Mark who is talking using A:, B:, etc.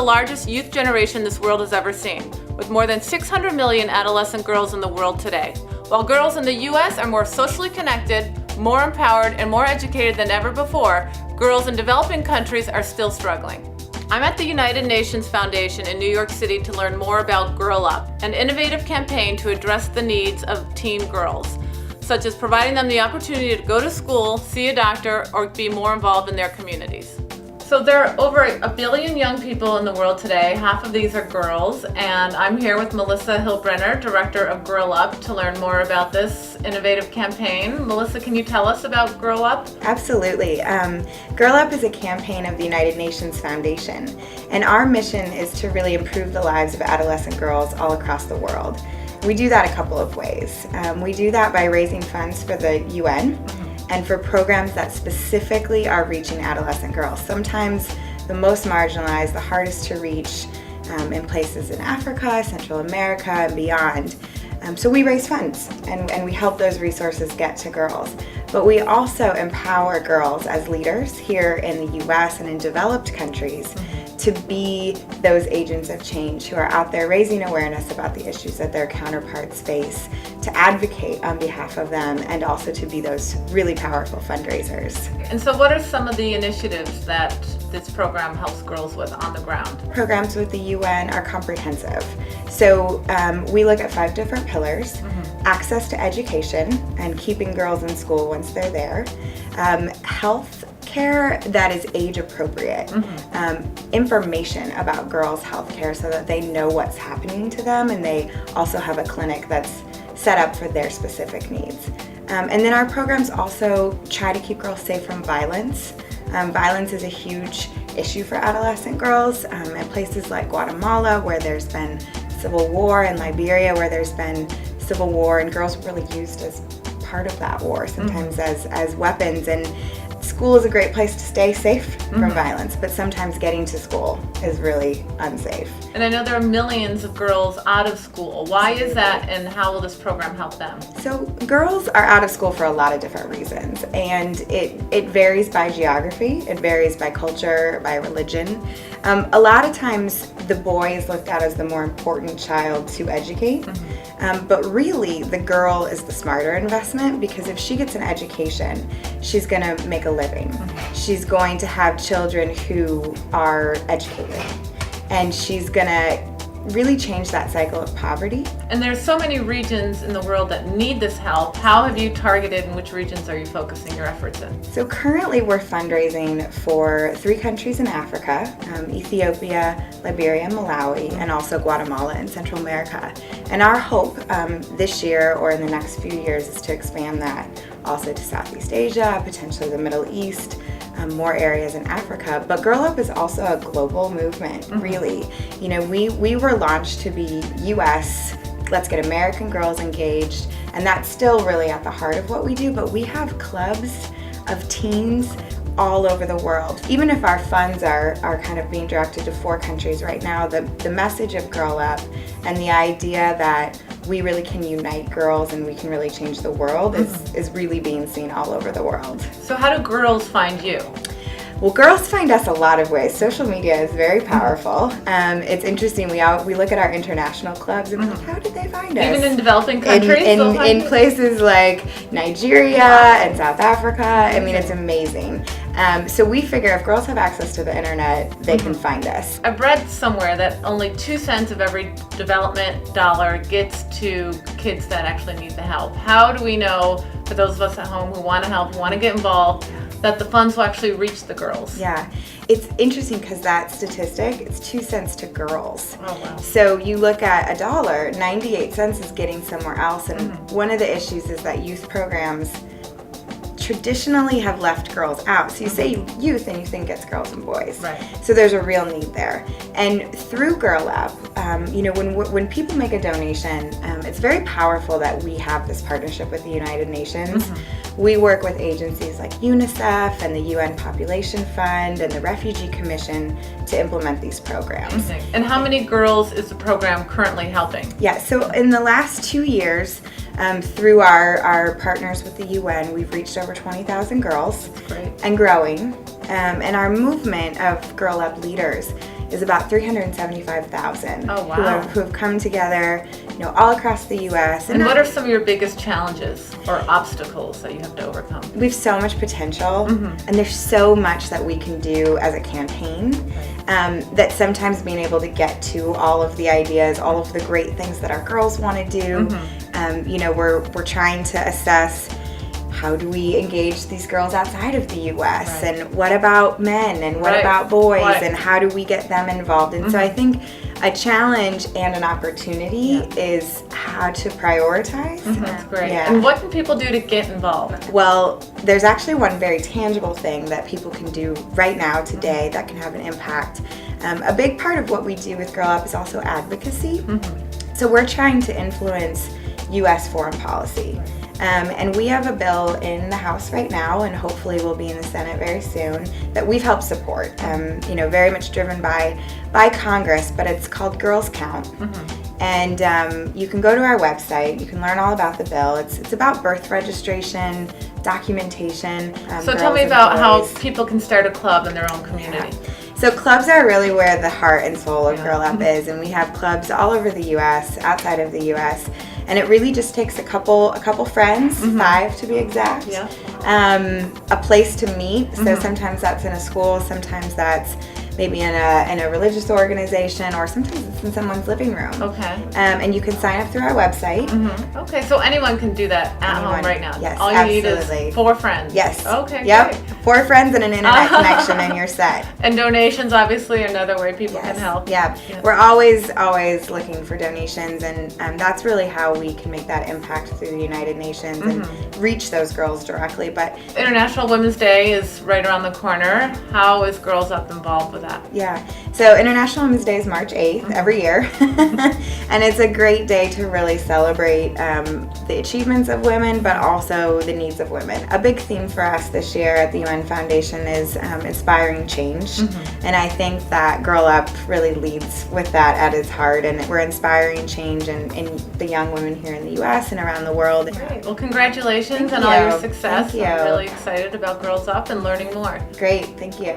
A: largest youth generation this world has ever seen, with more than 600 million adolescent girls in the world today. While girls in the U.S. are more socially connected, more empowered, and more educated than ever before, girls in developing countries are still struggling. I'm at the United Nations Foundation in New York City to learn more about Girl Up, an innovative campaign to address the needs of teen girls, such as providing them the opportunity to go to school, see a doctor, or be more involved in their communities. So there are over 1 billion young people in the world today. Half of these are girls, and I'm here with Melissa Hillbrenner, Director of Girl Up, to learn more about this innovative campaign. Melissa, can you tell us about Girl Up?
B: Absolutely. Girl Up is a campaign of the United Nations Foundation, and our mission is to really improve the lives of adolescent girls all across the world. We do that a couple of ways. We do that by raising funds for the UN, and for programs that specifically are reaching adolescent girls. Sometimes the most marginalized, the hardest to reach in places in Africa, Central America, and beyond. So we raise funds and we help those resources get to girls. But we also empower girls as leaders here in the US and in developed countries to be those agents of change who are out there raising awareness about the issues that their counterparts face, to advocate on behalf of them, and also to be those really powerful fundraisers.
A: And so what are some of the initiatives that this program helps girls with on the ground?
B: Programs with the UN are comprehensive. So we look at 5 different pillars: access to education and keeping girls in school once they're there, health care that is age appropriate, information about girls' health care so that they know what's happening to them, and they also have a clinic that's set up for their specific needs. And then our programs also try to keep girls safe from violence. Violence is a huge issue for adolescent girls. In places like Guatemala, where there's been civil war, and Liberia, where there's been civil war, and girls were really used as part of that war, sometimes as weapons. And school is a great place to stay safe from violence, but sometimes getting to school is really unsafe.
A: And I know there are millions of girls out of school. Why is that, and how will this program help them?
B: So girls are out of school for a lot of different reasons, and it varies by geography, it varies by culture, by religion. A lot of times the boy is looked at as the more important child to educate, but really the girl is the smarter investment, because if she gets an education, she's going to make a living. She's going to have children who are educated, and she's going to really change that cycle of poverty.
A: And there's so many regions in the world that need this help. How have you targeted, and which regions are you focusing your efforts in?
B: So currently we're fundraising for 3 countries in Africa: Ethiopia, Liberia, Malawi, and also Guatemala and Central America. And our hope this year or in the next few years is to expand that also to Southeast Asia, potentially the Middle East, more areas in Africa. But Girl Up is also a global movement, really. You know, we were launched to be US, let's get American girls engaged, and that's still really at the heart of what we do, but we have clubs of teens all over the world. Even if our funds are kind of being directed to 4 countries right now, the message of Girl Up and the idea that we really can unite girls and we can really change the world is really being seen all over the world.
A: So how do girls find you?
B: Well, girls find us a lot of ways. Social media is very powerful. It's interesting. We look at our international clubs and we're like, how did they find us?
A: Even in developing countries?
B: In places like Nigeria and South Africa. I mean, it's amazing. So we figure if girls have access to the internet, they can find us.
A: I've read somewhere that only 2 cents of every development dollar gets to kids that actually need the help. How do we know, for those of us at home who want to help, who want to get involved, that the funds will actually reach the girls?
B: Yeah, it's interesting because that statistic, it's 2 cents to girls.
A: Oh, wow.
B: So you look at $1, 98 cents is getting somewhere else. And one of the issues is that youth programs traditionally have left girls out. So you say youth and you think it's girls and boys.
A: Right.
B: So there's a real need there. And through Girl Up, you know, when people make a donation, it's very powerful that we have this partnership with the United Nations. We work with agencies like UNICEF and the UN Population Fund and the Refugee Commission to implement these programs.
A: And how many girls is the program currently helping?
B: Yeah, so in the last 2 years, through our partners with the UN, we've reached over 20,000 girls.
A: That's great.
B: And growing. And our movement of Girl Up leaders, is about 375,000
A: Oh, wow.
B: who have come together, all across the U.S.
A: And what are some of your biggest challenges or obstacles that you have to overcome?
B: We have so much potential, and there's so much that we can do as a campaign, that sometimes being able to get to all of the ideas, all of the great things that our girls want to do, we're trying to assess, how do we engage these girls outside of the U.S. and what about men and what about boys and how do we get them involved? And so I think a challenge and an opportunity is how to prioritize.
A: That's great.
B: Yeah.
A: And what can people do to get involved?
B: Well, there's actually one very tangible thing that people can do right now, today, that can have an impact. A big part of what we do with Girl Up is also advocacy. So we're trying to influence U.S. foreign policy. And we have a bill in the House right now, and hopefully will be in the Senate very soon, that we've helped support, very much driven by Congress, but it's called Girls Count. And you can go to our website, you can learn all about the bill. It's about birth registration, documentation.
A: So tell me about how people can start a club in their own community.
B: So clubs are really where the heart and soul of Girl Up is, and we have clubs all over the U.S., outside of the U.S., and it really just takes a couple friends, 5 to be exact, a place to meet. So sometimes that's in a school, sometimes that's maybe in a religious organization, or sometimes it's in someone's living room.
A: Okay.
B: And you can sign up through our website.
A: Okay, so anyone can do that at home right now?
B: Yes,
A: All you
B: absolutely.
A: need is 4 friends?
B: Yes.
A: Okay,
B: Yep.
A: great.
B: 4 friends and an internet connection and you're set.
A: And donations, obviously, another way people can help.
B: Yeah. We're always looking for donations, and that's really how we can make that impact through the United Nations and reach those girls directly. But
A: International Women's Day is right around the corner. How is Girls Up involved with that?
B: Yeah, so International Women's Day is March 8th every year, and it's a great day to really celebrate the achievements of women, but also the needs of women. A big theme for us this year at the UN Foundation is inspiring change, and I think that Girl Up really leads with that at its heart, and we're inspiring change in the young women here in the U.S. and around the world.
A: Great. Well, congratulations
B: Thank
A: on all
B: you.
A: your success.
B: Thank you.
A: I'm really excited about Girls Up and learning more.
B: Great, thank you.